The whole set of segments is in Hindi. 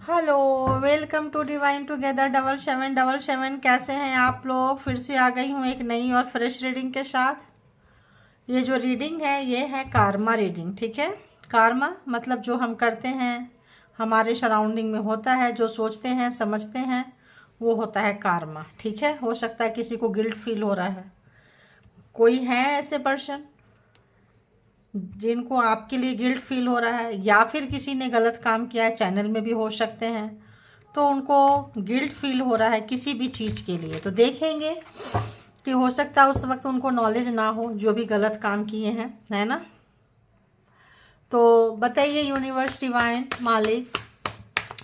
Hello, welcome to divine together 7777। कैसे हैं आप लोग? फिर से आ गई हूँ एक नई और फ्रेश रीडिंग के साथ। ये जो रीडिंग है ये है कार्मा रीडिंग, ठीक है। कार्मा मतलब जो हम करते हैं, हमारे सराउंडिंग में होता है, जो सोचते हैं समझते हैं, वो होता है कार्मा, ठीक है। हो सकता है किसी को गिल्ट फील हो रहा है, कोई है ऐसे पर्सन जिनको आपके लिए गिल्ट फील हो रहा है, या फिर किसी ने गलत काम किया है, चैनल में भी हो सकते हैं, तो उनको गिल्ट फील हो रहा है किसी भी चीज़ के लिए। तो देखेंगे कि हो सकता है उस वक्त उनको नॉलेज ना हो जो भी गलत काम किए हैं, है ना। तो बताइए यूनिवर्स, डिवाइन, मालिक,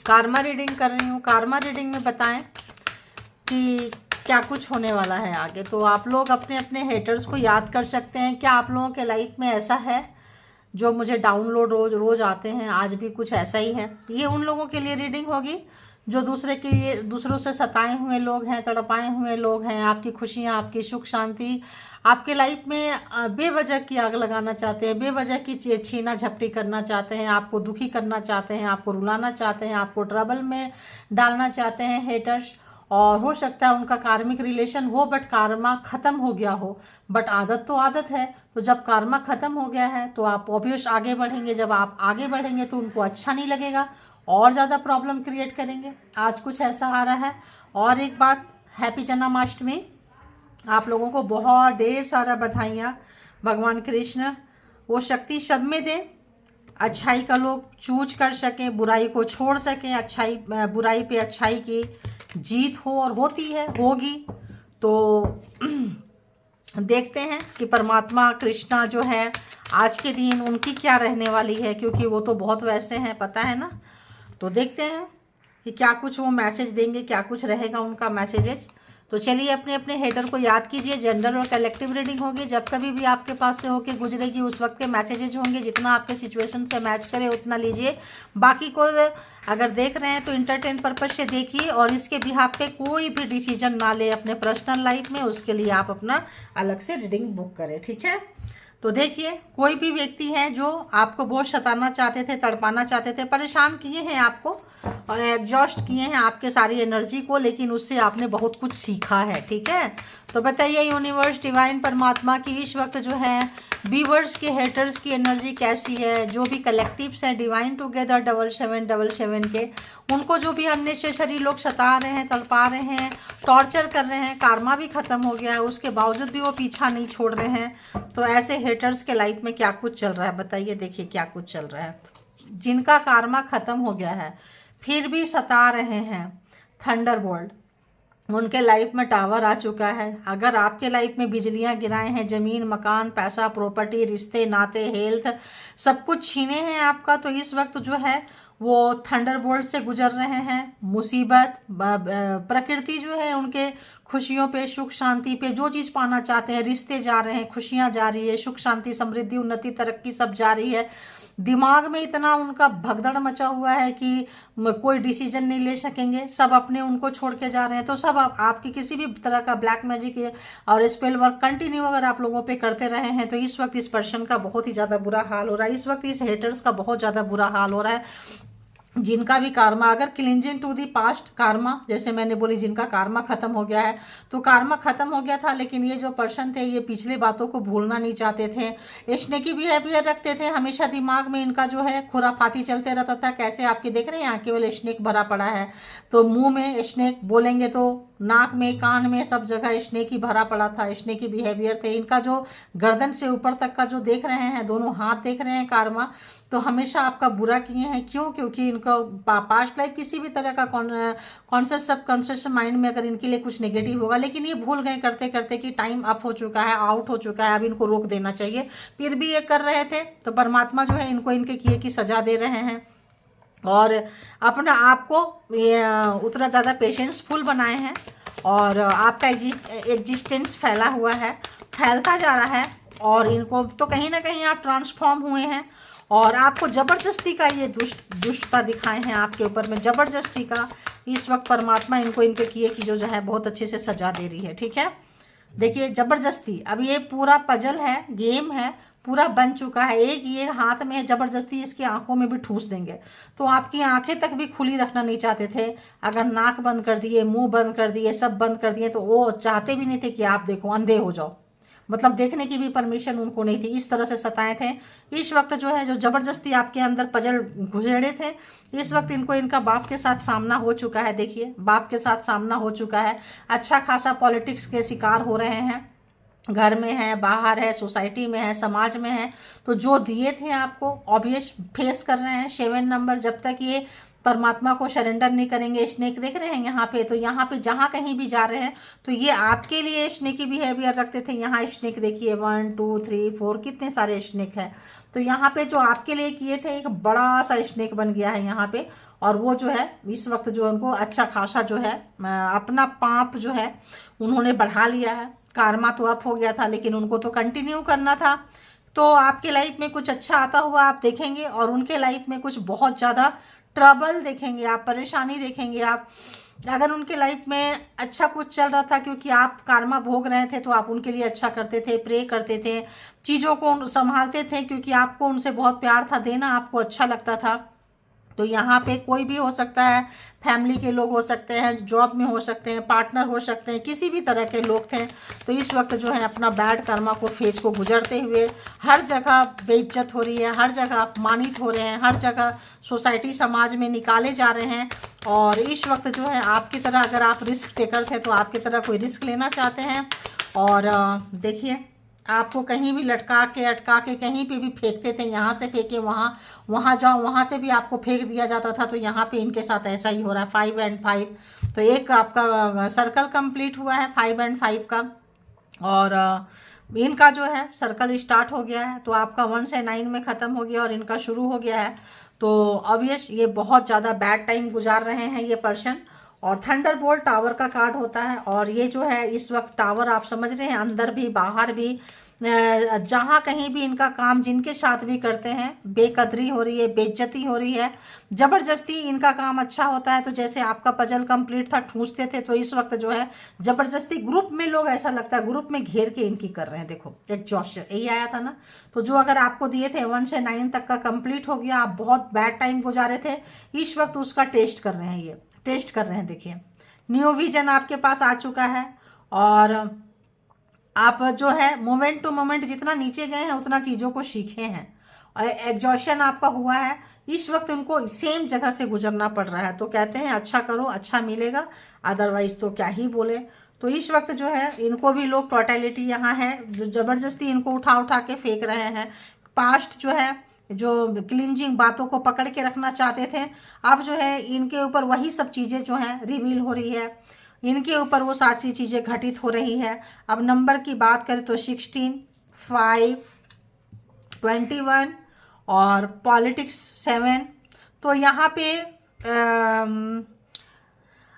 कार्मा रीडिंग कर रही हूँ। कार्मा रीडिंग में बताएं कि क्या कुछ होने वाला है आगे। तो आप लोग अपने अपने हेटर्स को याद कर सकते हैं। क्या आप लोगों के लाइफ में ऐसा है जो मुझे डाउनलोड रोज रोज आते हैं, आज भी कुछ ऐसा ही है? ये उन लोगों के लिए रीडिंग होगी जो दूसरों से सताए हुए लोग हैं, तड़पाए हुए लोग हैं। आपकी खुशियाँ, आपकी सुख शांति, आपके लाइफ में बेवजह की आग लगाना चाहते हैं, बेवजह की छीना झपटी करना चाहते हैं, आपको दुखी करना चाहते हैं, आपको रुलाना चाहते हैं, आपको ट्रबल में डालना चाहते हैं हेटर्स। और हो सकता है उनका कार्मिक रिलेशन हो, बट कार्मा खत्म हो गया हो। बट आदत तो आदत है, तो जब कार्मा खत्म हो गया है तो आप ऑब्वियस आगे बढ़ेंगे। जब आप आगे बढ़ेंगे तो उनको अच्छा नहीं लगेगा, और ज़्यादा प्रॉब्लम क्रिएट करेंगे। आज कुछ ऐसा आ रहा है। और एक बात, हैप्पी जन्माष्टमी। आप लोगों को बहुत ढेर सारा बधाइयाँ। भगवान कृष्ण वो शक्ति सब में दें, अच्छाई का लोग चूज कर सकें, बुराई को छोड़ सकें, बुराई पे अच्छाई की जीत हो, और होती है, होगी। तो देखते हैं कि परमात्मा कृष्णा जो है आज के दिन उनकी क्या रहने वाली है, क्योंकि वो तो बहुत वैसे हैं, पता है ना। तो देखते हैं कि क्या कुछ वो मैसेज देंगे, क्या कुछ रहेगा उनका मैसेजेज। तो चलिए अपने अपने हेडर को याद कीजिए। जनरल और कलेक्टिव रीडिंग होगी, जब कभी भी आपके पास से होके गुजरेगी उस वक्त के मैसेजेज होंगे। जितना आपके सिचुएशन से मैच करे उतना लीजिए। बाकी को अगर देख रहे हैं तो इंटरटेन पर्पज से देखिए, और इसके बिहाफ पे कोई भी डिसीजन ना ले अपने पर्सनल लाइफ में। उसके लिए आप अपना अलग से रीडिंग बुक करें, ठीक है। तो देखिए, कोई भी व्यक्ति है जो आपको बहुत सताना चाहते थे, तड़पाना चाहते थे, परेशान किए हैं आपको और एग्जॉस्ट किए हैं आपके सारी एनर्जी को, लेकिन उससे आपने बहुत कुछ सीखा है, ठीक है। तो बताइए यूनिवर्स, डिवाइन, परमात्मा की इस वक्त जो है व्यूअर्स के, हेटर्स की एनर्जी कैसी है। जो भी कलेक्टिव्स हैं डिवाइन टुगेदर 7777 के, उनको जो भी अननेसेसरी लोग सता रहे हैं, तड़पा रहे हैं, टॉर्चर कर रहे हैं, कार्मा भी खत्म हो गया है, उसके बावजूद भी वो पीछा नहीं छोड़ रहे हैं। तो ऐसे हेटर्स के लाइफ में क्या कुछ चल रहा है बताइए। देखिए क्या कुछ चल रहा है। जिनका कार्मा खत्म हो गया है फिर भी सता रहे हैं, थंडरबोल्ट उनके लाइफ में टावर आ चुका है। अगर आपके लाइफ में बिजलियां गिराए हैं, जमीन, मकान, पैसा, प्रॉपर्टी, रिश्ते, नाते, हेल्थ, सब कुछ छीने हैं आपका, तो इस वक्त जो है वो थंडरबोल्ट से गुजर रहे हैं। मुसीबत, प्रकृति जो है उनके खुशियों पे, सुख शांति पे, जो चीज़ पाना चाहते हैं, रिश्ते जा रहे हैं, खुशियां जा रही है, सुख शांति, समृद्धि, उन्नति, तरक्की सब जा रही है। दिमाग में इतना उनका भगदड़ मचा हुआ है कि कोई डिसीजन नहीं ले सकेंगे, सब अपने उनको छोड़ के जा रहे हैं। तो सब आपकी किसी भी तरह का ब्लैक मैजिक और स्पेल वर्क कंटिन्यू अगर आप लोगों पे करते रहे हैं, तो इस वक्त इस पर्सन का बहुत ही ज़्यादा बुरा हाल हो रहा है। इस वक्त इस हेटर्स का बहुत ज़्यादा बुरा हाल हो रहा है। जिनका भी कार्मा, अगर cleansing to the past karma, जैसे मैंने बोली, जिनका कार्मा खत्म हो गया है, तो कार्मा खत्म हो गया था, लेकिन ये जो पर्सन थे ये पिछले बातों को भूलना नहीं चाहते थे। स्नेकी बिहेवियर रखते थे, हमेशा दिमाग में इनका जो है खुराफाती चलते रहता था। कैसे आपके देख रहे हैं यहाँ केवल स्नेक भरा पड़ा है, तो मुंह में स्नेक बोलेंगे तो नाक में, कान में, सब जगह स्नेक ही भरा पड़ा था। स्नेक की बिहेवियर थे इनका। जो गर्दन से ऊपर तक का जो देख रहे हैं, दोनों हाथ देख रहे हैं कार्मा, तो हमेशा आपका बुरा किए हैं। क्यों? क्योंकि इनका पास्ट लाइफ किसी भी तरह का कॉन्शियस, सबकॉन्शियस माइंड में अगर इनके लिए कुछ नेगेटिव होगा, लेकिन ये भूल गए करते करते कि टाइम अप हो चुका है, आउट हो चुका है, अब इनको रोक देना चाहिए, फिर भी ये कर रहे थे। तो परमात्मा जो है इनको इनके किए की सजा दे रहे हैं, और अपना आपको उतना ज़्यादा पेशेंसफुल बनाए हैं, और आपका एग्जिस्टेंस फैला हुआ है, फैलता जा रहा है। और इनको तो कहीं ना कहीं आप ट्रांसफॉर्म हुए हैं, और आपको जबरदस्ती का ये दुष्टता दिखाए हैं आपके ऊपर में, जबरदस्ती का। इस वक्त परमात्मा इनको इनके किए की जो है बहुत अच्छे से सजा दे रही है, ठीक है। देखिए जबरदस्ती, अब ये पूरा पजल है, गेम है, पूरा बन चुका है। एक ये हाथ में है, जबरदस्ती इसकी आंखों में भी ठूस देंगे। तो आपकी आंखें तक भी खुली रखना नहीं चाहते थे। अगर नाक बंद कर दिए, मुंह बंद कर दिए, सब बंद कर दिए, तो वो चाहते भी नहीं थे कि आप देखो, अंधे हो जाओ। मतलब देखने की भी परमिशन उनको नहीं थी, इस तरह से सताए थे। इस वक्त जो है, जो जबरदस्ती आपके अंदर पजल घुसेड़े थे, इस वक्त इनको इनका बाप के साथ सामना हो चुका है। देखिए, बाप के साथ सामना हो चुका है। अच्छा खासा पॉलिटिक्स के शिकार हो रहे हैं, घर में है, बाहर है, सोसाइटी में है, समाज में है। तो जो दिए थे आपको, ऑब्वियस फेस कर रहे हैं। 7 नंबर, जब तक ये परमात्मा को सरेंडर नहीं करेंगे। स्नेक देख रहे हैं यहाँ पे, तो यहाँ पे जहाँ कहीं भी जा रहे हैं तो ये आपके लिए स्नेकी बिहेवियर रखते थे। यहाँ स्नेक देखिए 1 2 3 4 कितने सारे स्नेक है। तो यहाँ पे जो आपके लिए किए थे, एक बड़ा सा स्नेक बन गया है यहाँ पे। और वो जो है इस वक्त जो उनको अच्छा खासा जो है अपना पाप जो है उन्होंने बढ़ा लिया है। कार्मा तो अप हो गया था, लेकिन उनको तो कंटिन्यू करना था। तो आपके लाइफ में कुछ अच्छा आता हुआ आप देखेंगे, और उनके लाइफ में कुछ बहुत ज़्यादा ट्रबल देखेंगे आप, परेशानी देखेंगे आप। अगर उनके लाइफ में अच्छा कुछ चल रहा था, क्योंकि आप कार्मा भोग रहे थे, तो आप उनके लिए अच्छा करते थे, प्रे करते थे, चीज़ों को संभालते थे, क्योंकि आपको उनसे बहुत प्यार था, देना आपको अच्छा लगता था। तो यहाँ पे कोई भी हो सकता है, फैमिली के लोग हो सकते हैं, जॉब में हो सकते हैं, पार्टनर हो सकते हैं, किसी भी तरह के लोग थे। तो इस वक्त जो है अपना बैड कर्मा को फेज को गुजरते हुए हर जगह बेइज्जत हो रही है, हर जगह अपमानित हो रहे हैं, हर जगह सोसाइटी समाज में निकाले जा रहे हैं। और इस वक्त जो है आपकी तरह, अगर आप रिस्क टेकर थे तो आपकी तरह कोई रिस्क लेना चाहते हैं। और देखिए, आपको कहीं भी लटका के अटका के कहीं पे भी फेंकते थे, यहाँ से फेंके वहाँ, वहाँ जाओ, वहाँ से भी आपको फेंक दिया जाता था। तो यहाँ पे इनके साथ ऐसा ही हो रहा है। 5 और 5, तो एक आपका सर्कल कंप्लीट हुआ है 5 और 5 का। और इनका जो है सर्कल स्टार्ट हो गया है। तो आपका 1 से 9 में ख़त्म हो गया और इनका शुरू हो गया है। तो ऑब्वियस ये बहुत ज़्यादा बैड टाइम गुजार रहे हैं ये पर्सन। और थंडरबोल्ट टावर का कार्ड होता है। और ये जो है इस वक्त टावर आप समझ रहे हैं, अंदर भी बाहर भी, जहाँ कहीं भी इनका काम जिनके साथ भी करते हैं, बेकदरी हो रही है, बेइज्जती हो रही है, जबरदस्ती इनका काम अच्छा होता है। तो जैसे आपका पजल कंप्लीट था, ठूंसते थे, तो इस वक्त जो है जबरदस्ती ग्रुप में लोग, ऐसा लगता है ग्रुप में घेर के इनकी कर रहे हैं। देखो एग्जॉस्शन यही आया था ना। तो जो अगर आपको दिए थे 1 से 9 तक का कंप्लीट हो गया, आप बहुत बैड टाइम गुजारे थे, इस वक्त उसका टेस्ट कर रहे हैं, ये टेस्ट कर रहे हैं। देखिए, न्यू विजन आपके पास आ चुका है। और आप जो है मोमेंट टू मोमेंट जितना नीचे गए हैं उतना चीज़ों को सीखे हैं। और एग्जॉशन आपका हुआ है। इस वक्त उनको सेम जगह से गुजरना पड़ रहा है। तो कहते हैं अच्छा करो, अच्छा मिलेगा, अदरवाइज तो क्या ही बोले। तो इस वक्त जो है इनको भी लोग, टोटलिटी यहाँ है, जो जबरदस्ती इनको उठा उठा के फेंक रहे हैं। पास्ट जो है, जो क्लिंजिंग बातों को पकड़ के रखना चाहते थे, अब जो है इनके ऊपर वही सब चीज़ें जो हैं रिवील हो रही है। इनके ऊपर वो सारी चीज़ें घटित हो रही है। अब नंबर की बात करें तो 16, 5, 21 और पॉलिटिक्स 7। तो यहाँ पे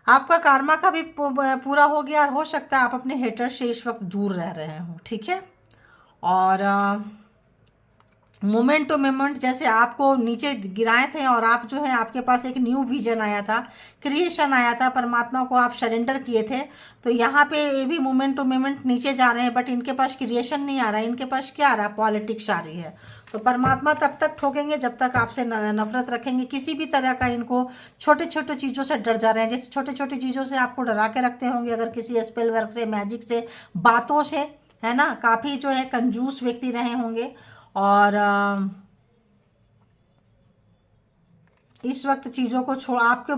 आपका कार्मा का भी पूरा हो गया। हो सकता है आप अपने हेटर से इस वक्त दूर रह रहे हो, ठीक है। और मोमेंट टू मोमेंट जैसे आपको नीचे गिराए थे, और आप जो है आपके पास एक न्यू विजन आया था, क्रिएशन आया था, परमात्मा को आप सरेंडर किए थे। तो यहाँ पे ये भी मोमेंट टू मोमेंट नीचे जा रहे हैं, बट इनके पास क्रिएशन नहीं आ रहा है। इनके पास क्या आ रहा है? पॉलिटिक्स आ रही है। तो परमात्मा तब तक ठोकेंगे जब तक आपसे नफरत रखेंगे। किसी भी तरह का इनको छोटे छोटे चीज़ों से डर जा रहे हैं। जैसे छोटे छोटे चीज़ों से आपको डरा के रखते होंगे, अगर किसी स्पेल वर्क से, मैजिक से, बातों से, है ना। काफ़ी जो है कंजूस व्यक्ति रहे होंगे। और इस वक्त चीज़ों को छोड़, आपके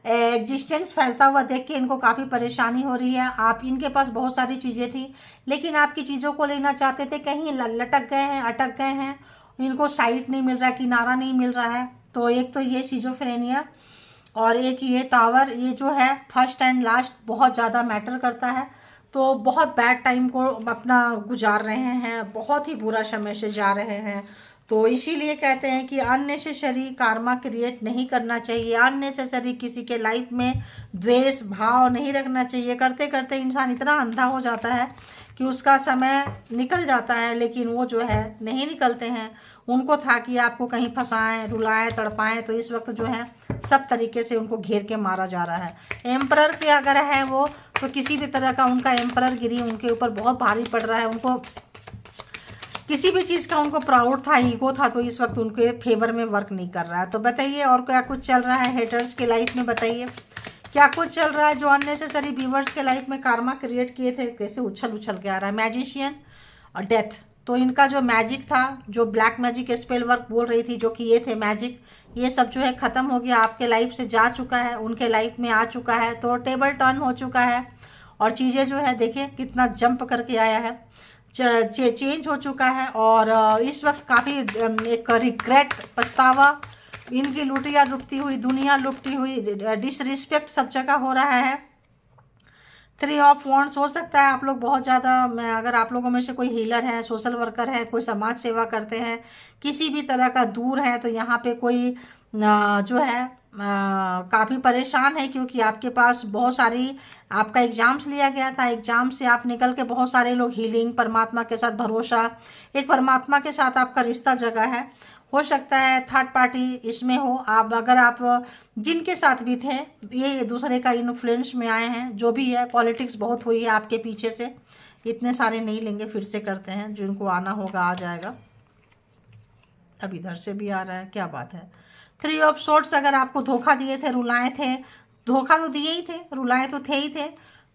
एग्जिस्टेंस फैलता हुआ देख के इनको काफ़ी परेशानी हो रही है। आप, इनके पास बहुत सारी चीज़ें थी, लेकिन आपकी चीज़ों को लेना चाहते थे, कहीं लटक गए हैं, अटक गए हैं। इनको साइट नहीं मिल रहा है, किनारा नहीं मिल रहा है। तो एक तो ये सिजोफ्रेनिया, और एक ये टावर, ये जो है फर्स्ट एंड लास्ट बहुत ज़्यादा मैटर करता है। तो बहुत बैड टाइम को अपना गुजार रहे हैं, बहुत ही बुरा समय से जा रहे हैं। तो इसीलिए कहते हैं कि अननेसेसरी कार्मा क्रिएट नहीं करना चाहिए। अननेसेसरी किसी के लाइफ में द्वेष भाव नहीं रखना चाहिए। करते करते इंसान इतना अंधा हो जाता है कि उसका समय निकल जाता है, लेकिन वो जो है नहीं निकलते हैं। उनको था कि आपको कहीं फंसाएं, रुलाएं, तड़पाएं। तो इस वक्त जो है सब तरीके से उनको घेर के मारा जा रहा है। एम्परर के अगर है वो, तो किसी भी तरह का उनका एम्परर गिरी उनके ऊपर बहुत भारी पड़ रहा है। उनको किसी भी चीज़ का उनको प्राउड था, ईगो था, तो इस वक्त उनके फेवर में वर्क नहीं कर रहा है। तो बताइए और क्या कुछ चल रहा है हेटर्स के लाइफ में, बताइए क्या कुछ चल रहा है जो अननेसेसरी व्यूवर्स के लाइफ में कारमा क्रिएट किए थे, कैसे उछल उछल के आ रहा है। मैजिशियन और डेथ, तो इनका जो मैजिक था, जो ब्लैक मैजिक स्पेल वर्क बोल रही थी, जो किए थे मैजिक, ये सब जो है ख़त्म हो गया, आपके लाइफ से जा चुका है, उनके लाइफ में आ चुका है। तो टेबल टर्न हो चुका है और चीज़ें जो है देखिए कितना जंप करके आया है, चेंज हो चुका है। और इस वक्त काफ़ी एक रिग्रेट, पछतावा, इनकी लुटिया लुटती हुई, दुनिया लुटती हुई, डिसरिस्पेक्ट सब जगह हो रहा है। 3 ऑफ वॉन्ड्स, हो सकता है आप लोग बहुत ज़्यादा, अगर आप लोगों में से कोई हीलर है, सोशल वर्कर है, कोई समाज सेवा करते हैं, किसी भी तरह का दूर है, तो यहाँ पे कोई जो है काफ़ी परेशान है, क्योंकि आपके पास बहुत सारी, आपका एग्जाम्स लिया गया था, एग्जाम से आप निकल के बहुत सारे लोग हीलिंग, परमात्मा के साथ भरोसा, एक परमात्मा के साथ आपका रिश्ता जगह है। हो सकता है थर्ड पार्टी इसमें हो, आप अगर आप जिनके साथ भी थे ये दूसरे का इन्फ्लुएंस में आए हैं, जो भी है, पॉलिटिक्स बहुत हुई है आपके पीछे से। इतने सारे नहीं लेंगे, फिर से करते हैं, जिनको आना होगा आ जाएगा। अब इधर से भी आ रहा है, क्या बात है। 3 ऑफ सोर्ड्स, अगर आपको धोखा दिए थे, रुलाए थे, धोखा तो दिए ही थे, रुलाए तो थे ही थे,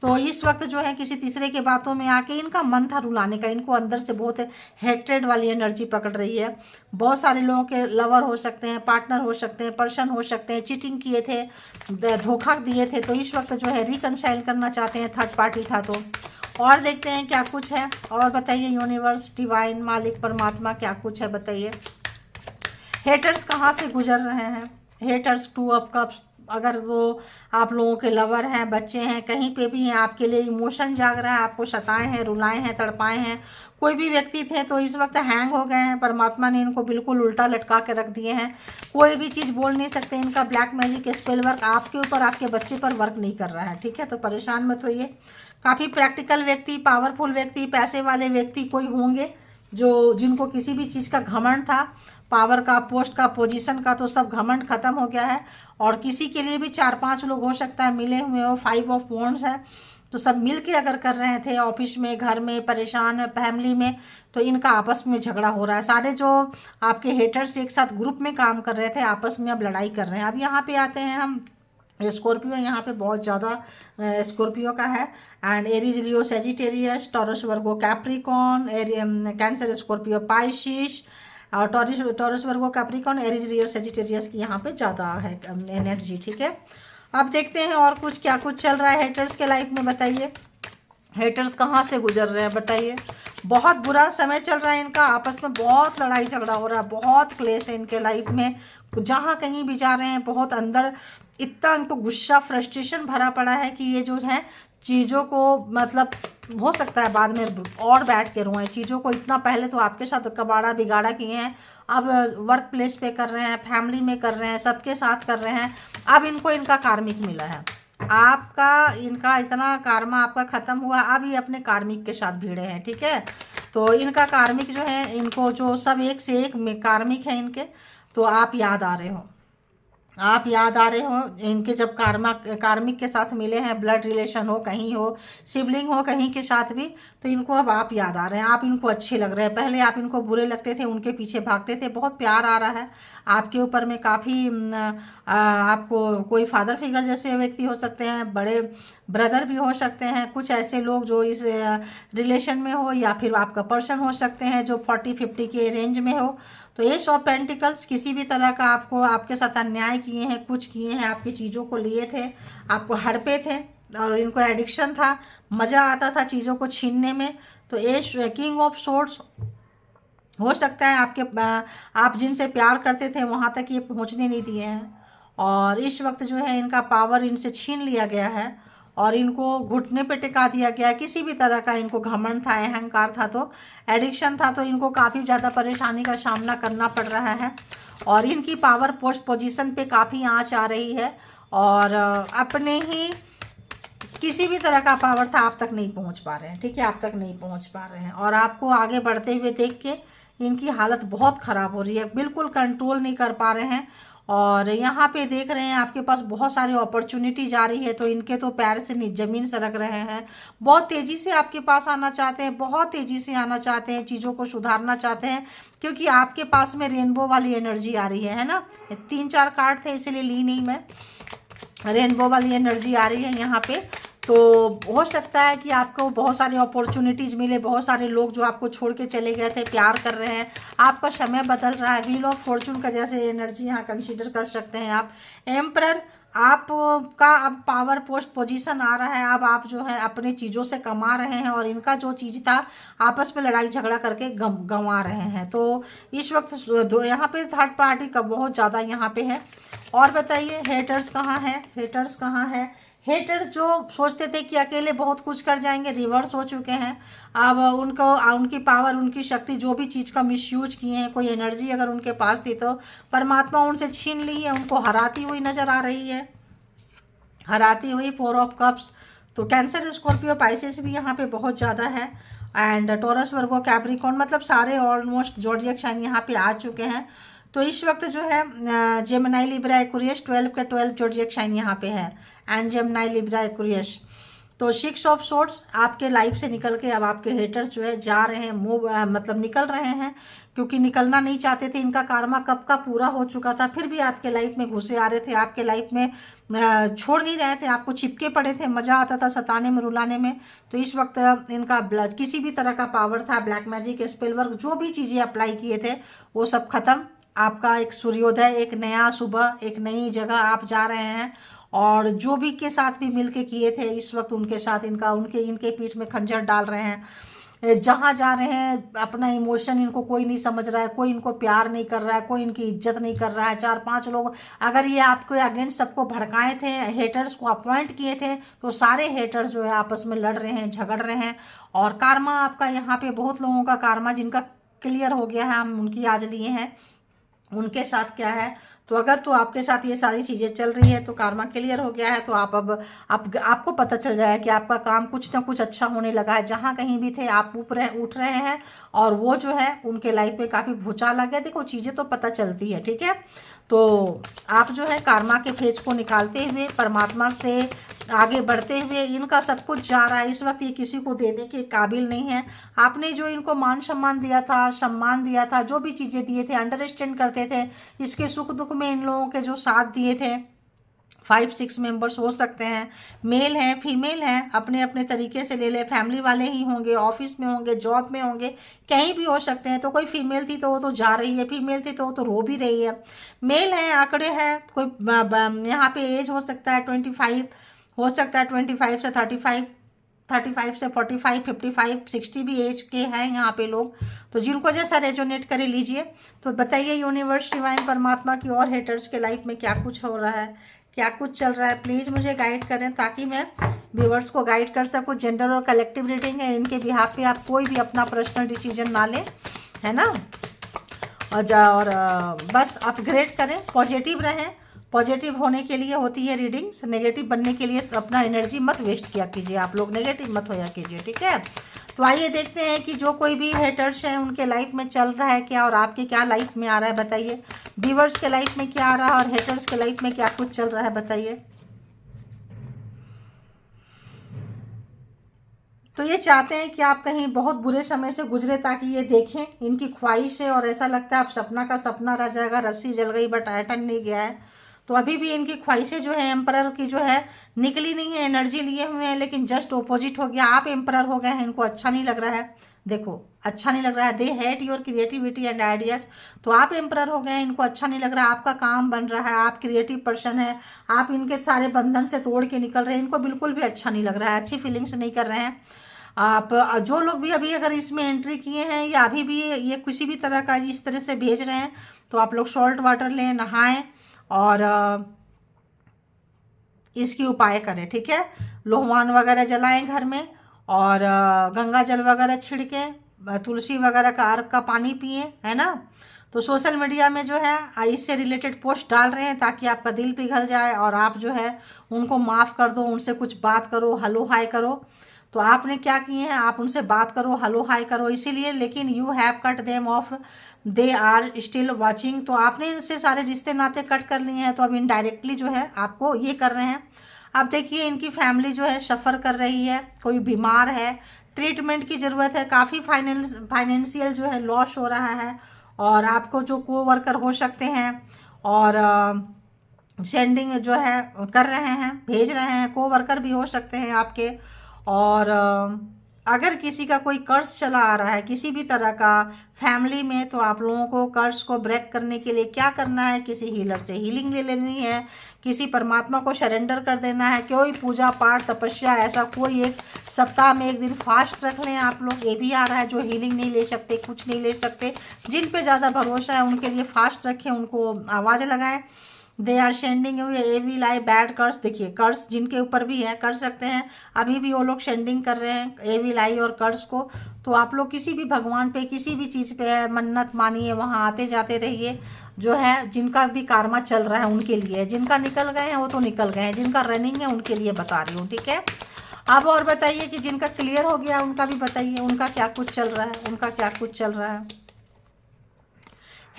तो इस वक्त जो है किसी तीसरे के बातों में आके इनका मन था रुलाने का, इनको अंदर से बहुत हेट्रेड वाली एनर्जी पकड़ रही है। बहुत सारे लोगों के लवर हो सकते हैं, पार्टनर हो सकते हैं, पर्सन हो सकते हैं, चीटिंग किए थे, धोखा दिए थे, तो इस वक्त जो है रिकनसाइल करना चाहते हैं, थर्ड पार्टी था तो। और देखते हैं क्या कुछ है, और बताइए यूनिवर्स, डिवाइन, मालिक, परमात्मा, क्या कुछ है बताइए। हेटर्स कहाँ से गुजर रहे हैं, हेटर्स 2 ऑफ कप्स, अगर वो आप लोगों के लवर हैं, बच्चे हैं, कहीं पे भी हैं, आपके लिए इमोशन जाग रहा है, आपको सताए हैं, रुलाए हैं, तड़पाए हैं, कोई भी व्यक्ति थे तो इस वक्त हैंग हो गए हैं, परमात्मा ने इनको बिल्कुल उल्टा लटका के रख दिए हैं, कोई भी चीज़ बोल नहीं सकते, इनका ब्लैक मैजिक स्पेल वर्क आपके ऊपर, आपके बच्चे पर वर्क नहीं कर रहा है, ठीक है। तो परेशान मत होइए, काफ़ी प्रैक्टिकल व्यक्ति, पावरफुल व्यक्ति, पैसे वाले व्यक्ति कोई होंगे जो, जिनको किसी भी चीज़ का घमंड था, पावर का, पोस्ट का, पोजीशन का, तो सब घमंड खत्म हो गया है। और किसी के लिए भी 4-5 लोग हो सकता है मिले हुए हो, 5 ऑफ वॉन्ड्स है, तो सब मिल के अगर कर रहे थे, ऑफिस में, घर में, परेशान, फैमिली में, तो इनका आपस में झगड़ा हो रहा है। सारे जो आपके हेटर्स एक साथ ग्रुप में काम कर रहे थे, आपस में अब लड़ाई कर रहे हैं। अब यहाँ पे आते हैं हम स्कॉर्पियो, यहाँ पे बहुत ज़्यादा स्कॉर्पियो का है, and Aries, Leo, Sagittarius, taurus, Virgo, Capricorn, cancer, Scorpio, Pisces, और टॉरस, वर्गो, कैप्रिकॉन, एरीज, लियो, सेजिटेरियस की यहाँ पे ज़्यादा है एनर्जी, ठीक है। अब देखते हैं और कुछ क्या कुछ चल रहा है हेटर्स के लाइफ में, बताइए हेटर्स कहाँ से गुजर रहे हैं बताइए। बहुत बुरा समय चल रहा है इनका, आपस में बहुत लड़ाई झगड़ा हो रहा है, बहुत क्लेश है इनके लाइफ में, जहाँ कहीं भी जा रहे हैं बहुत अंदर इतना इनको गुस्सा, फ्रस्ट्रेशन भरा पड़ा है कि ये जो है चीज़ों को, मतलब हो सकता है बाद में और बैठ के रोएं चीज़ों को। इतना पहले तो आपके साथ कबाड़ा बिगाड़ा किए हैं, अब वर्क प्लेस पे कर रहे हैं, फैमिली में कर रहे हैं, सबके साथ कर रहे हैं, अब इनको इनका कार्मिक मिला है, आपका इनका इतना कार्मा आपका ख़त्म हुआ, अब ये अपने कार्मिक के साथ भिड़े हैं, ठीक है। तो इनका कार्मिक जो है, इनको जो सब एक से एक कार्मिक है इनके, तो आप याद आ रहे हो, आप याद आ रहे हो इनके, जब कार्मिक के साथ मिले हैं, ब्लड रिलेशन हो, कहीं हो, सिबलिंग हो कहीं के साथ भी, तो इनको अब आप याद आ रहे हैं, आप इनको अच्छे लग रहे हैं। पहले आप इनको बुरे लगते थे, उनके पीछे भागते थे, बहुत प्यार आ रहा है आपके ऊपर में, काफ़ी आपको कोई फादर फिगर जैसे व्यक्ति हो सकते हैं, बड़े ब्रदर भी हो सकते हैं, कुछ ऐसे लोग जो इस रिलेशन में हो, या फिर आपका पर्सन हो सकते हैं जो 40-50 के रेंज में हो। तो एस ऑफ पेंटिकल्स, किसी भी तरह का आपको, आपके साथ अन्याय किए हैं, कुछ किए हैं, आपकी चीज़ों को लिए थे, आपको हड़पे थे, और इनको एडिक्शन था, मज़ा आता था चीज़ों को छीनने में। तो एस, किंग ऑफ सोर्ड्स, हो सकता है आपके, आप जिनसे प्यार करते थे वहाँ तक ये पहुँचने नहीं दिए हैं, और इस वक्त जो है इनका पावर इनसे छीन लिया गया है, और इनको घुटने पे टिका दिया गया है। किसी भी तरह का इनको घमंड था, अहंकार था, तो एडिक्शन था, तो इनको काफ़ी ज़्यादा परेशानी का सामना करना पड़ रहा है, और इनकी पावर पोस्ट पोजीशन पे काफ़ी आंच आ रही है, और अपने ही किसी भी तरह का पावर था आप तक नहीं पहुंच पा रहे हैं, ठीक है, आप तक नहीं पहुंच पा रहे हैं, और आपको आगे बढ़ते हुए देख के इनकी हालत बहुत ख़राब हो रही है, बिल्कुल कंट्रोल नहीं कर पा रहे हैं, और यहाँ पे देख रहे हैं आपके पास बहुत सारी अपॉर्चुनिटीज आ रही है, तो इनके तो पैर से ज़मीन सरक रहे हैं। बहुत तेज़ी से आपके पास आना चाहते हैं, बहुत तेज़ी से आना चाहते हैं, चीज़ों को सुधारना चाहते हैं, क्योंकि आपके पास में रेनबो वाली एनर्जी आ रही है ना। 3-4 कार्ड थे इसलिए ली नहीं मैं। रेनबो वाली एनर्जी आ रही है यहाँ पे। तो हो सकता है कि आपको बहुत सारी अपॉर्चुनिटीज़ मिले, बहुत सारे लोग जो आपको छोड़ के चले गए थे प्यार कर रहे हैं, आपका समय बदल रहा है। व्हील ऑफ फॉर्चून का जैसे एनर्जी यहाँ कंसीडर कर सकते हैं आप। एम्परर, आपका अब पावर पोस्ट पोजीशन आ रहा है, अब आप जो है अपनी चीज़ों से कमा रहे हैं, और इनका जो चीज़ था आपस में लड़ाई झगड़ा करके गंवा रहे हैं। तो इस वक्त यहाँ पे थर्ड पार्टी का बहुत ज़्यादा यहाँ पे है। और बताइए हेटर्स कहाँ है, हेटर्स कहाँ है। हेटर्स जो सोचते थे कि अकेले बहुत कुछ कर जाएंगे, रिवर्स हो चुके हैं। अब उनकी पावर, उनकी शक्ति, जो भी चीज़ का मिसयूज किए हैं, कोई एनर्जी अगर उनके पास थी तो परमात्मा उनसे छीन ली है, उनको हराती हुई नजर आ रही है, हराती हुई। 4 ऑफ कप्स। तो कैंसर, स्कॉर्पियो, पाइसेस भी यहाँ पे बहुत ज़्यादा है। एंड टॉरस, वर्गो, कैप्रिकॉर्न, मतलब सारे ऑलमोस्ट ज़ोडिएक साइन यहाँ पे आ चुके हैं। तो इस वक्त जो है जेमिनी, लिब्रा, एक्वेरियस 12 के 12 ज़ोडिएक साइन यहाँ पे है। And Gemini, Libra, Aquarius. तो 6 ऑफ सोर्ड्स आपके लाइफ से निकल के अब आपके हेटर्स जो है जा रहे हैं, मतलब निकल रहे हैं, क्योंकि निकलना नहीं चाहते थे। इनका कार्मा कब का पूरा हो चुका था, फिर भी आपके लाइफ में घुसे आ रहे थे, आपके लाइफ में छोड़ नहीं रहे थे, आपको चिपके पड़े थे, मज़ा आता था सताने में, रुलाने में। तो इस वक्त इनका किसी भी तरह का पावर था, ब्लैक मैजिक, स्पेल वर्क, जो भी चीज़ें अप्लाई किए थे वो सब खत्म। आपका एक सूर्योदय, एक नया सुबह, एक नई जगह आप जा रहे हैं। और जो भी के साथ भी मिलके किए थे, इस वक्त उनके साथ इनके पीठ में खंजर डाल रहे हैं। जहाँ जा रहे हैं अपना इमोशन इनको कोई नहीं समझ रहा है, कोई इनको प्यार नहीं कर रहा है, कोई इनकी इज्जत नहीं कर रहा है। 4-5 लोग अगर ये आपको अगेंस्ट सबको भड़काए थे, हेटर्स को अपॉइंट किए थे, तो सारे हेटर्स जो है आपस में लड़ रहे हैं, झगड़ रहे हैं। और कार्मा आपका यहाँ पे बहुत लोगों का कार्मा जिनका क्लियर हो गया है, हम उनकी आज लिए हैं। उनके साथ क्या है, तो अगर तो आपके साथ ये सारी चीज़ें चल रही है तो कार्मा क्लियर हो गया है, तो आप अब आपको पता चल जाए कि आपका काम कुछ ना कुछ अच्छा होने लगा है। जहाँ कहीं भी थे आप उठ रहे हैं, और वो जो है उनके लाइफ में काफ़ी भूचाल आ गया। देखो चीज़ें तो पता चलती है, ठीक है। तो आप जो है कार्मा के फेज को निकालते हुए, परमात्मा से आगे बढ़ते हुए, इनका सब कुछ जा रहा है। इस वक्त ये किसी को देने के काबिल नहीं है। आपने जो इनको मान सम्मान दिया था, सम्मान दिया था, जो भी चीज़ें दिए थे, अंडरस्टैंड करते थे, इसके सुख दुख में इन लोगों के जो साथ दिए थे, 5-6 मेंबर्स हो सकते हैं, मेल हैं, फीमेल हैं, अपने अपने तरीके से ले ले, फैमिली वाले ही होंगे, ऑफिस में होंगे, जॉब में होंगे, कहीं भी हो सकते हैं। तो कोई फीमेल थी तो वो तो जा रही है, फीमेल थी तो वो तो रो भी रही है। मेल हैं, आंकड़े हैं, कोई यहाँ पे एज हो सकता है 25, हो सकता है 25 से 35, 35 से 45, 55, 60 भी एज के हैं यहाँ पे लोग। तो जिनको जैसा रेजोनेट करे लीजिए। तो बताइए यूनिवर्स, डिवाइन, परमात्मा की और हेटर्स के लाइफ में क्या कुछ हो रहा है, क्या कुछ चल रहा है। प्लीज़ मुझे गाइड करें ताकि मैं व्यूअर्स को गाइड कर सकूं। जेंडर और कलेक्टिव रीडिंग है, इनके बिहाफ पे आप कोई भी अपना पर्सनल डिसीजन ना लें, है ना। और बस अपग्रेड करें, पॉजिटिव रहें। पॉजिटिव होने के लिए होती है रीडिंग्स, नेगेटिव बनने के लिए अपना एनर्जी मत वेस्ट किया कीजिए, आप लोग नेगेटिव मत होया कीजिए, ठीक है। तो आइए देखते हैं कि जो कोई भी हेटर्स हैं उनके लाइफ में चल रहा है क्या, और आपके क्या लाइफ में आ रहा है बताइए। व्यूअर्स के लाइफ में क्या आ रहा है और हेटर्स के लाइफ में क्या कुछ चल रहा है बताइए। तो ये चाहते हैं कि आप कहीं बहुत बुरे समय से गुजरे ताकि ये देखें, इनकी ख्वाहिश है, और ऐसा लगता है आप सपना का सपना रह जाएगा, रस्सी जल गई बट आयटन नहीं गया है। तो अभी भी इनकी ख्वाहिशें जो है एम्परर की जो है निकली नहीं है, एनर्जी लिए हुए हैं, लेकिन जस्ट ऑपोजिट हो गया। आप एम्परर हो गए हैं, इनको अच्छा नहीं लग रहा है। देखो अच्छा नहीं लग रहा है, they hate your creativity and ideas. तो आप एम्परर हो गए हैं, इनको अच्छा नहीं लग रहा है, आपका काम बन रहा है, आप क्रिएटिव पर्सन है, आप इनके सारे बंधन से तोड़ के निकल रहे हैं, इनको बिल्कुल भी अच्छा नहीं लग रहा है, अच्छी फीलिंग्स नहीं कर रहे हैं। आप जो लोग भी अभी अगर इसमें एंट्री किए हैं या अभी भी ये किसी भी तरह का इस तरह से भेज रहे हैं, तो आप लोग सॉल्ट वाटर लें, नहाएं और इसकी उपाय करें, ठीक है। लोहवान वगैरह जलाएं घर में, और गंगा जल वगैरह छिड़के, तुलसी वगैरह का अर्क का पानी पिए, है ना। तो सोशल मीडिया में जो है इससे रिलेटेड पोस्ट डाल रहे हैं ताकि आपका दिल पिघल जाए और आप जो है उनको माफ़ कर दो, उनसे कुछ बात करो, हलो हाय करो। तो आपने क्या किए हैं, आप उनसे बात करो, हेलो हाय करो इसीलिए, लेकिन you have cut them off, they are still watching. तो आपने इनसे सारे रिश्ते नाते कट कर लिए हैं, तो अब इनडायरेक्टली जो है आपको ये कर रहे हैं। अब देखिए इनकी फैमिली जो है सफ़र कर रही है, कोई बीमार है, ट्रीटमेंट की ज़रूरत है, काफ़ी फाइनेंशियल जो है लॉस हो रहा है। और आपको जो को वर्कर हो सकते हैं और सेंडिंग जो है कर रहे हैं, भेज रहे हैं, को वर्कर भी हो सकते हैं आपके। और अगर किसी का कोई कर्ज चला आ रहा है किसी भी तरह का फैमिली में, तो आप लोगों को कर्ज को ब्रेक करने के लिए क्या करना है, किसी हीलर से हीलिंग ले लेनी है, किसी परमात्मा को सरेंडर कर देना है, कोई पूजा पाठ तपस्या ऐसा कोई एक सप्ताह में एक दिन फास्ट रख लें आप लोग। ये भी आ रहा है जो हीलिंग नहीं ले सकते, कुछ नहीं ले सकते, जिन पे ज़्यादा भरोसा है उनके लिए फास्ट रखें, उनको आवाज़ लगाएं। They are sending you a vile bad curse. देखिए कर्स जिनके ऊपर भी है कर सकते हैं, अभी भी वो लोग सेंडिंग कर रहे हैं ए वी लाई और कर्स को। तो आप लोग किसी भी भगवान पे किसी भी चीज़ पे है मन्नत मानिए, वहाँ आते जाते रहिए। जो है जिनका भी कारमा चल रहा है उनके लिए, जिनका निकल गए हैं वो तो निकल गए हैं, जिनका रनिंग है उनके लिए बता रही हूँ, ठीक है। अब और बताइए कि जिनका क्लियर हो गया उनका भी बताइए, उनका क्या कुछ चल रहा है, उनका क्या कुछ चल रहा है।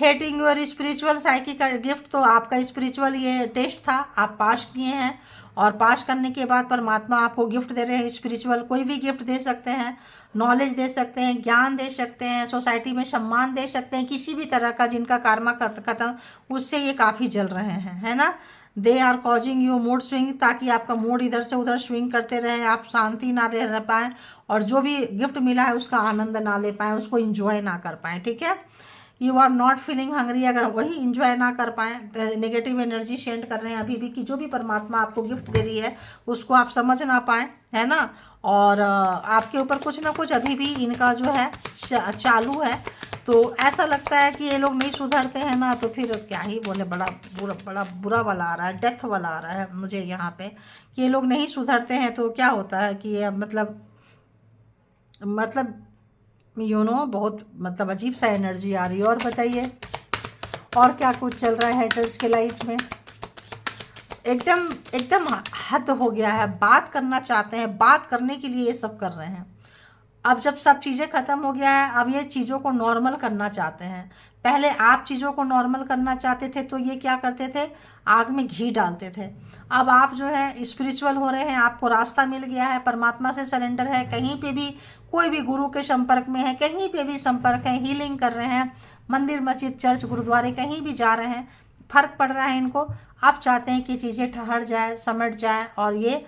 हेटिंग योर स्पिरिचुअल साइकी का गिफ्ट, तो आपका स्पिरिचुअल ये टेस्ट था, आप पास किए हैं, और पास करने के बाद परमात्मा आपको गिफ्ट दे रहे हैं स्पिरिचुअल। कोई भी गिफ्ट दे सकते हैं, नॉलेज दे सकते हैं, ज्ञान दे सकते हैं, सोसाइटी में सम्मान दे सकते हैं, किसी भी तरह का जिनका कारमा खत्म उससे ये काफ़ी जल रहे हैं, है ना। They are causing you mood swing, ताकि आपका मूड इधर से उधर स्विंग करते रहे, आप शांति ना रह पाएँ, और जो भी गिफ्ट मिला है उसका आनंद ना ले पाएँ, उसको इंजॉय ना कर पाएँ, ठीक है। You are not feeling hungry, अगर वही इंजॉय ना कर पाएँ, नेगेटिव एनर्जी सेंड कर रहे हैं अभी भी कि जो भी परमात्मा आपको गिफ्ट दे रही है उसको आप समझ ना पाएँ, है ना। और आपके ऊपर कुछ ना कुछ अभी भी इनका जो है चालू है। तो ऐसा लगता है कि ये लोग नहीं सुधरते हैं ना, तो फिर क्या ही बोले, बड़ा बुरा वाला आ रहा है, डेथ वाला आ रहा है मुझे यहाँ पे कि ये लोग नहीं सुधरते हैं। तो क्या होता है कि ये मतलब बहुत मतलब अजीब सा एनर्जी आ रही है। और बताइए और क्या कुछ चल रहा है हेटर्स के लाइफ में। एकदम एकदम हद हो गया है, बात करना चाहते हैं, बात करने के लिए ये सब कर रहे हैं। अब जब सब चीज़ें ख़त्म हो गया है, अब ये चीज़ों को नॉर्मल करना चाहते हैं। पहले आप चीज़ों को नॉर्मल करना चाहते थे तो ये क्या करते थे, आग में घी डालते थे। अब आप जो है स्पिरिचुअल हो रहे हैं, आपको रास्ता मिल गया है, परमात्मा से सरेंडर है, कहीं पे भी कोई भी गुरु के संपर्क में है, कहीं पे भी संपर्क है, हीलिंग कर रहे हैं, मंदिर मस्जिद चर्च गुरुद्वारे कहीं भी जा रहे हैं, फर्क पड़ रहा है इनको। आप चाहते हैं कि चीज़ें ठहर जाए, समट जाए, और ये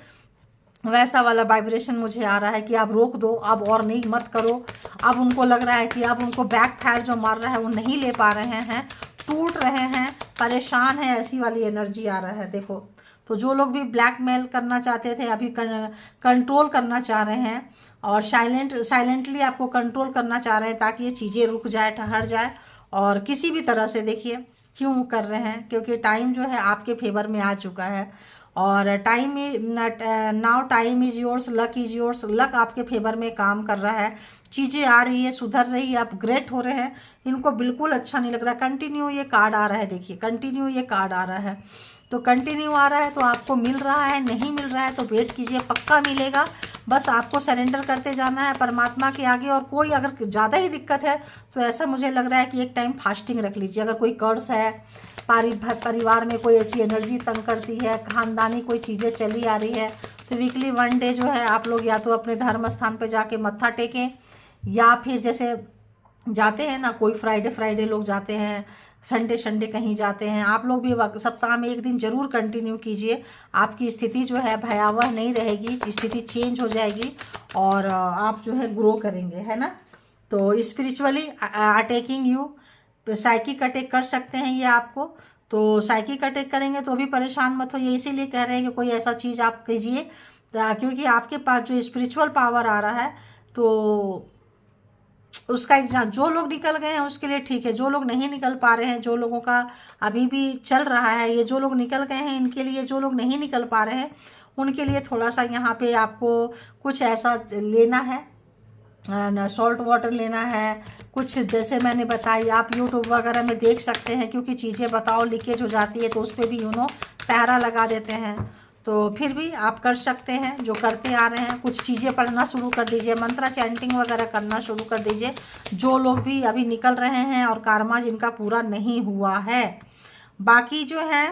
वैसा वाला वाइब्रेशन मुझे आ रहा है कि आप रोक दो, अब और नहीं मत करो। अब उनको लग रहा है कि अब उनको बैक फायर जो मार रहा है वो नहीं ले पा रहे हैं, टूट रहे हैं, परेशान है, ऐसी वाली एनर्जी आ रहा है। देखो तो जो लोग भी ब्लैकमेल करना चाहते थे अभी कंट्रोल करना चाह रहे हैं, और साइलेंटली आपको कंट्रोल करना चाह रहे हैं ताकि ये चीज़ें रुक जाए, ठहर जाए। और किसी भी तरह से देखिए क्यों कर रहे हैं, क्योंकि टाइम जो है आपके फेवर में आ चुका है। और now time is yours, luck is yours, luck आपके फेवर में काम कर रहा है, चीज़ें आ रही है, सुधर रही है, अपग्रेड हो रहे हैं। इनको बिल्कुल अच्छा नहीं लग रहा। कंटिन्यू ये कार्ड आ रहा है, देखिए कंटिन्यू ये कार्ड आ रहा है। तो कंटिन्यू आ रहा है तो आपको मिल रहा है, नहीं मिल रहा है तो वेट कीजिए, पक्का मिलेगा। बस आपको सरेंडर करते जाना है परमात्मा के आगे। और कोई अगर ज़्यादा ही दिक्कत है तो ऐसा मुझे लग रहा है कि एक टाइम फास्टिंग रख लीजिए। अगर कोई कर्ज है, परिवार में कोई ऐसी एनर्जी तंग करती है, खानदानी कोई चीज़ें चली आ रही है, तो वीकली 1 डे जो है आप लोग या तो अपने धर्म स्थान पे जाके मत्था टेकें, या फिर जैसे जाते हैं ना कोई फ्राइडे लोग जाते हैं, संडे कहीं जाते हैं, आप लोग भी सप्ताह में 1 दिन जरूर कंटिन्यू कीजिए। आपकी स्थिति जो है भयावह नहीं रहेगी, स्थिति चेंज हो जाएगी और आप जो है ग्रो करेंगे, है ना। तो spiritually attacking you, psychic attack कर सकते हैं ये आपको। तो साइकिक अटैक करेंगे तो भी परेशान मत होइए, इसीलिए कह रहे हैं कि कोई ऐसा चीज़ आप कीजिए, क्योंकि आपके पास जो स्पिरिचुअल पावर आ रहा है तो उसका एग्जाम, जो लोग निकल गए हैं उसके लिए ठीक है, जो लोग नहीं निकल पा रहे हैं, जो लोगों का अभी भी चल रहा है, ये जो लोग निकल गए हैं इनके लिए, जो लोग नहीं निकल पा रहे हैं उनके लिए थोड़ा सा यहाँ पे आपको कुछ ऐसा लेना है, सॉल्ट वाटर लेना है कुछ, जैसे मैंने बताई। आप यूट्यूब वगैरह में देख सकते हैं, क्योंकि चीज़ें बताओ लीकेज हो जाती है तो उस पर भी पहरा लगा देते हैं। तो फिर भी आप कर सकते हैं जो करते आ रहे हैं। कुछ चीज़ें पढ़ना शुरू कर दीजिए, मंत्रा चैंटिंग वगैरह करना शुरू कर दीजिए। जो लोग भी अभी निकल रहे हैं और कार्मा जिनका पूरा नहीं हुआ है, बाकी जो है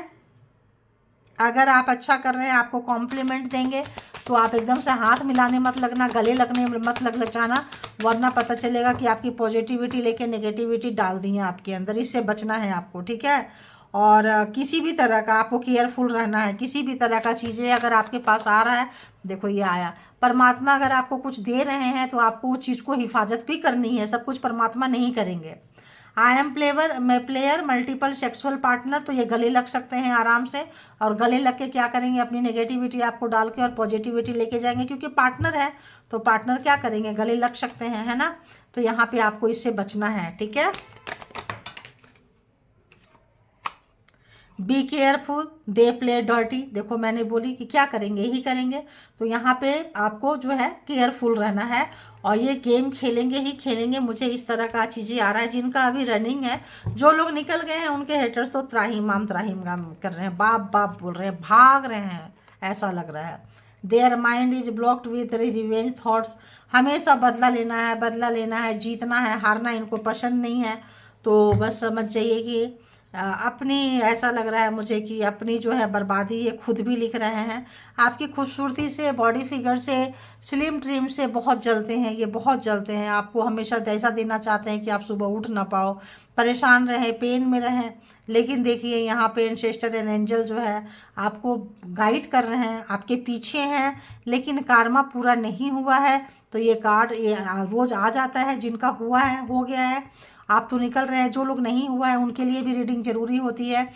अगर आप अच्छा कर रहे हैं, आपको कॉम्प्लीमेंट देंगे तो आप एकदम से हाथ मिलाने मत लगना, गले लगने मत लचाना, वरना पता चलेगा कि आपकी पॉजिटिविटी लेके नेगेटिविटी डाल दी है आपके अंदर। इससे बचना है आपको, ठीक है। और किसी भी तरह का आपको केयरफुल रहना है। किसी भी तरह का चीज़ें अगर आपके पास आ रहा है, देखो ये आया, परमात्मा अगर आपको कुछ दे रहे हैं तो आपको उस चीज़ को हिफाजत भी करनी है। सब कुछ परमात्मा नहीं करेंगे। I am player multiple sexual partner, तो ये गले लग सकते हैं आराम से। और गले लग के क्या करेंगे, अपनी नेगेटिविटी आपको डाल के और पॉजिटिविटी लेके जाएंगे, क्योंकि पार्टनर है तो पार्टनर क्या करेंगे, गले लग सकते हैं, है ना। तो यहाँ पे आपको इससे बचना है, ठीक है। Be careful they play dirty, देखो मैंने बोली कि क्या करेंगे, यही करेंगे। तो यहाँ पे आपको जो है केयरफुल रहना है। और ये गेम खेलेंगे ही खेलेंगे, मुझे इस तरह का चीज़ें आ रहा है। जिनका अभी रनिंग है, जो लोग निकल गए हैं उनके हेटर्स तो त्राहिमाम कर रहे हैं, बाप बाप बोल रहे हैं, भाग रहे हैं, ऐसा लग रहा है। Their mind is blocked with revenge thoughts, हमेशा बदला लेना है, बदला लेना है, जीतना है, हारना इनको पसंद नहीं है। तो बस समझ जाइए कि अपनी, ऐसा लग रहा है मुझे कि अपनी जो है बर्बादी ये खुद भी लिख रहे हैं। आपकी खूबसूरती से, बॉडी फिगर से, स्लिम ट्रिम से बहुत जलते हैं ये, बहुत जलते हैं। आपको हमेशा ऐसा देना चाहते हैं कि आप सुबह उठ ना पाओ, परेशान रहें, पेन में रहें। लेकिन देखिए यहाँ पे एंसेस्टर एंड एंजल जो है आपको गाइड कर रहे हैं, आपके पीछे हैं, लेकिन कार्मा पूरा नहीं हुआ है। तो ये कार्ड ये रोज आ जाता है, जिनका हुआ है हो गया है, आप तो निकल रहे हैं। जो लोग नहीं हुआ है उनके लिए भी रीडिंग जरूरी होती है।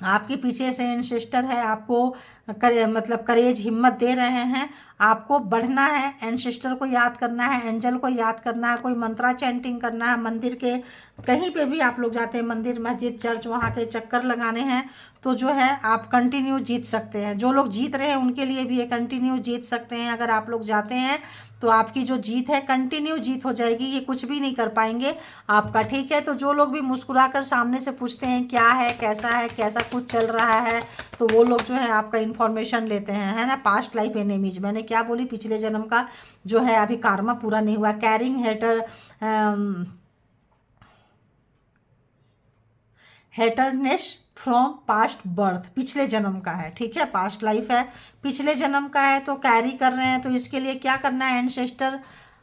आपके पीछे से एंसेस्टर है, आपको मतलब करेज, हिम्मत दे रहे हैं। आपको बढ़ना है, एंसेस्टर को याद करना है, एंजल को याद करना है, कोई मंत्रा चैंटिंग करना है, मंदिर के कहीं पे भी आप लोग जाते हैं, मंदिर, मस्जिद, चर्च, वहाँ के चक्कर लगाने हैं। तो जो है आप कंटिन्यू जीत सकते हैं। जो लोग जीत रहे हैं उनके लिए भी ये कंटिन्यू जीत सकते हैं। अगर आप लोग जाते हैं तो आपकी जो जीत है कंटिन्यू जीत हो जाएगी, ये कुछ भी नहीं कर पाएंगे आपका, ठीक है। तो जो लोग भी मुस्कुराकर सामने से पूछते हैं क्या है, कैसा कुछ चल रहा है, तो वो लोग जो है आपका इन्फॉर्मेशन लेते हैं, है ना। पास्ट लाइफ एनिमीज, मैंने क्या बोली, पिछले जन्म का जो है अभी कार्मा पूरा नहीं हुआ। कैरिंग हेटरनेस फ्रॉम पास्ट बर्थ, पिछले जन्म का है, ठीक है, पास्ट लाइफ है, पिछले जन्म का है, तो कैरी कर रहे हैं। तो इसके लिए क्या करना है, एंसेस्टर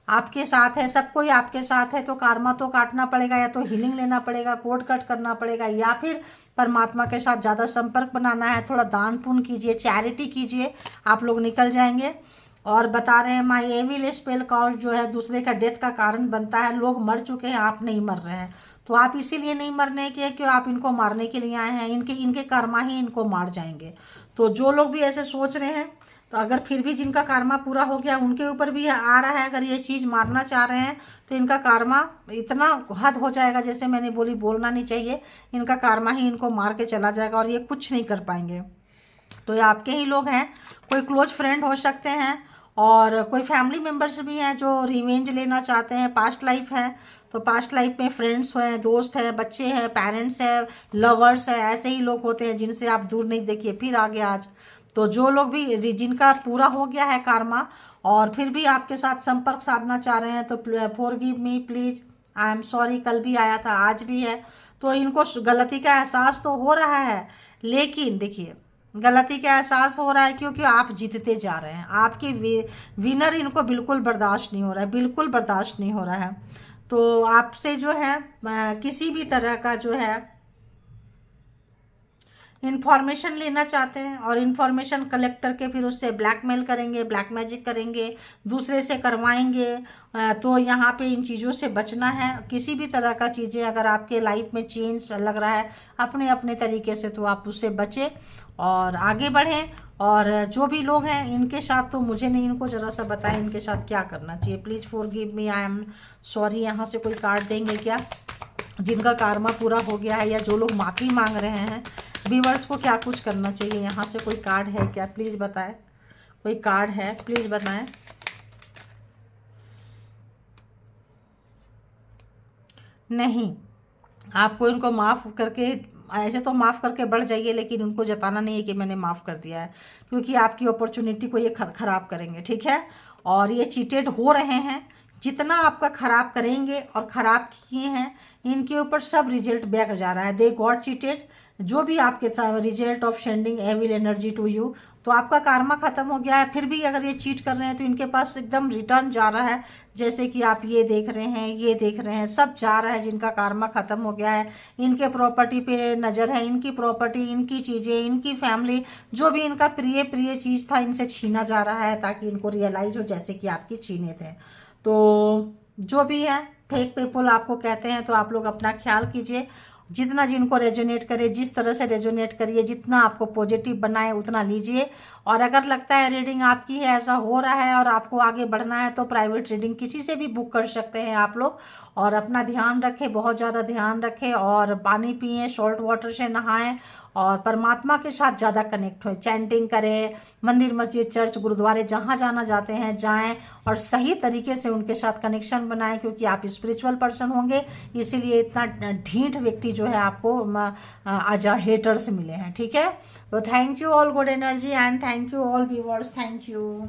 आपके साथ है, सब कोई आपके साथ है। तो कार्मा तो काटना पड़ेगा, या तो हीलिंग लेना पड़ेगा, कोड कट करना पड़ेगा, या फिर परमात्मा के साथ ज़्यादा संपर्क बनाना है। थोड़ा दान पुण्य कीजिए, चैरिटी कीजिए, आप लोग निकल जाएंगे। और बता रहे हैं माई एविल स्पेल कॉज जो है दूसरे का डेथ का कारण बनता है। लोग मर चुके हैं, आप नहीं मर रहे हैं, तो आप इसीलिए नहीं मरने के कि आप इनको मारने के लिए आए हैं। इनके कर्मा ही इनको मार जाएंगे। तो जो लोग भी ऐसे सोच रहे हैं, तो अगर फिर भी जिनका कर्मा पूरा हो गया उनके ऊपर भी आ रहा है, अगर ये चीज़ मारना चाह रहे हैं तो इनका कर्मा इतना हद हो जाएगा, जैसे मैंने बोली, बोलना नहीं चाहिए, इनका कर्मा ही इनको मार के चला जाएगा और ये कुछ नहीं कर पाएंगे। तो ये आपके ही लोग हैं, कोई क्लोज फ्रेंड हो सकते हैं, और कोई फैमिली मेम्बर्स भी हैं जो रिवेंज लेना चाहते हैं। पास्ट लाइफ है तो पास्ट लाइफ में फ्रेंड्स हैं, दोस्त हैं, बच्चे हैं, पेरेंट्स हैं, लवर्स हैं, ऐसे ही लोग होते हैं जिनसे आप दूर नहीं। देखिए फिर आ गया आज। तो जो लोग भी जिनका पूरा हो गया है कार्मा और फिर भी आपके साथ संपर्क साधना चाह रहे हैं, तो forgive me please, I am sorry, कल भी आया था, आज भी है। तो इनको गलती का एहसास तो हो रहा है, लेकिन देखिए गलती का एहसास हो रहा है क्योंकि आप जीतते जा रहे हैं। आपकी विनर इनको बिल्कुल बर्दाश्त नहीं हो रहा है, बिल्कुल बर्दाश्त नहीं हो रहा है। तो आपसे जो है किसी भी तरह का जो है इन्फॉर्मेशन लेना चाहते हैं, और इन्फॉर्मेशन कलेक्ट करके फिर उससे ब्लैकमेल करेंगे, ब्लैक मैजिक करेंगे, दूसरे से करवाएंगे। तो यहाँ पे इन चीज़ों से बचना है। किसी भी तरह का चीज़ें अगर आपके लाइफ में चेंज लग रहा है अपने अपने तरीके से, तो आप उससे बचें और आगे बढ़ें। और जो भी लोग हैं इनके साथ, तो मुझे नहीं, इनको ज़रा सा बताएं इनके साथ क्या करना चाहिए। Please forgive me, I am sorry. यहाँ से कोई कार्ड देंगे क्या, जिनका कार्मा पूरा हो गया है, या जो लोग माफ़ी मांग रहे हैं, व्यूअर्स को क्या कुछ करना चाहिए। यहाँ से कोई कार्ड है क्या, प्लीज़ बताएं। कोई कार्ड है, प्लीज़ बताएं। नहीं, आपको इनको माफ़ करके ऐसे तो माफ़ करके बढ़ जाइए, लेकिन उनको जताना नहीं है कि मैंने माफ़ कर दिया है, क्योंकि आपकी अपॉर्चुनिटी को ये खराब करेंगे, ठीक है। और ये चीटेड हो रहे हैं, जितना आपका खराब करेंगे और ख़राब किए हैं इनके ऊपर सब रिजल्ट बैक जा रहा है। दे गॉट चीटेड, जो भी आपके साथ result of sending evil energy to you, तो आपका कार्मा खत्म हो गया है। फिर भी अगर ये चीट कर रहे हैं तो इनके पास एकदम रिटर्न जा रहा है, जैसे कि आप ये देख रहे हैं, ये देख रहे हैं, सब जा रहा है जिनका कार्मा खत्म हो गया है। इनके प्रॉपर्टी पे नज़र है, इनकी प्रॉपर्टी, इनकी चीज़ें, इनकी फैमिली, जो भी इनका प्रिय प्रिय चीज़ था इनसे छीना जा रहा है, ताकि इनको रियलाइज हो जैसे कि आपकी छीने थे। तो जो भी है फेक पीपल आपको कहते हैं, तो आप लोग अपना ख्याल कीजिए। जितना जिनको रेजोनेट करे, जिस तरह से रेजोनेट करिए, जितना आपको पॉजिटिव बनाए उतना लीजिए। और अगर लगता है रीडिंग आपकी है, ऐसा हो रहा है और आपको आगे बढ़ना है, तो प्राइवेट रीडिंग किसी से भी बुक कर सकते हैं आप लोग। और अपना ध्यान रखें, बहुत ज़्यादा ध्यान रखें, और पानी पिएं, सॉल्ट वाटर से नहाएं, और परमात्मा के साथ ज़्यादा कनेक्ट हो, चैंटिंग करें, मंदिर मस्जिद चर्च गुरुद्वारे जहाँ जाना जाते हैं जाएं, और सही तरीके से उनके साथ कनेक्शन बनाएं, क्योंकि आप स्पिरिचुअल पर्सन होंगे, इसीलिए इतना ढीठ व्यक्ति जो है आपको आज हेटर्स मिले हैं, ठीक है। तो thank you all good energy, and thank you all viewers, thank you.